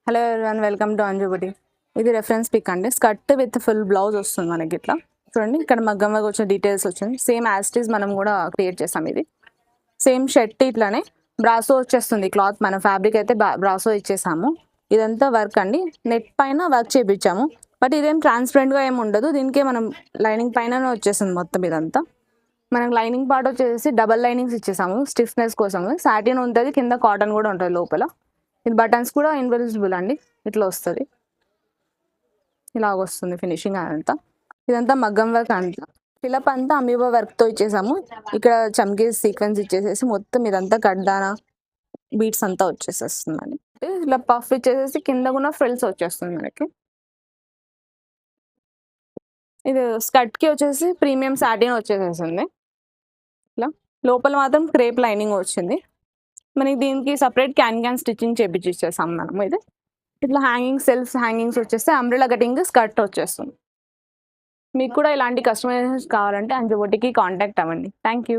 Hello everyone, welcome to అంజుబుటి. ఇది reference pic అండి. స్కర్ట్ విత్ ఫుల్ బ్లౌజ్ వస్తుంది మనకి. ఇట్లా చూడండి, ఇక్కడ మగ్గం వర్క్ వచ్చిన డీటెయిల్స్ వచ్చింది. సేమ్ యాజ్ ఇట్ ఈజ్ మనం కూడా క్రియేట్ చేసాం. ఇది సేమ్ షర్ట్ ఇట్లానే బ్రాసో వచ్చేస్తుంది. క్లాత్ మన ఫ్యాబ్రిక్ అయితే బ్రాసో ఇచ్చేసాము. ఇదంతా వర్క్ అండి. నెట్ పైన వర్క్ చేయించాము. బట్ ఇదేం ట్రాన్స్పరెంట్గా ఏమి ఉండదు. దీనికే మనం లైనింగ్ పైన వచ్చేసింది మొత్తం. ఇదంతా మనకు లైనింగ్ పార్ట్ వచ్చేసి డబల్ లైనింగ్స్ ఇచ్చేసాము స్టిఫ్నెస్ కోసం. సాటిన్ ఉంటుంది, కింద కాటన్ కూడా ఉంటుంది లోపల. ఇది బటన్స్ కూడా ఇన్విజిబుల్ అండి. ఇట్లా వస్తుంది, ఇలాగ వస్తుంది ఫినిషింగ్ అంతా. ఇదంతా మగ్గం వర్క్ అంతా. ఫిలప్ అంతా అమీబా వర్క్తో ఇచ్చేసాము. ఇక్కడ చమ్కీస్ సీక్వెన్స్ ఇచ్చేసేసి మొత్తం ఇదంతా కడ్దానా బీట్స్ అంతా వచ్చేసేస్తుందండి. ఇలా పఫ్ ఇచ్చేసేసి కింద కూడా ఫ్రిల్స్ వచ్చేస్తుంది మనకి. ఇది స్కర్ట్కి వచ్చేసి ప్రీమియం సాటిన్ వచ్చేసేసింది. ఇలా లోపల మాత్రం క్రేప్ లైనింగ్ వచ్చింది మనకి. దీనికి సపరేట్ క్యాన్ స్టిచ్చింగ్ చేపించి ఇచ్చేసాం మనం. ఇది ఇట్లా హ్యాంగింగ్ సెల్ఫ్ హ్యాంగింగ్స్ వచ్చేస్తే అంబ్రెలా కటింగ్ స్కర్ట్ వచ్చేస్తుంది. మీకు కూడా ఇలాంటి కస్టమైజేషన్స్ కావాలంటే అంజుబుటికి కాంటాక్ట్ అవ్వండి. Thank you.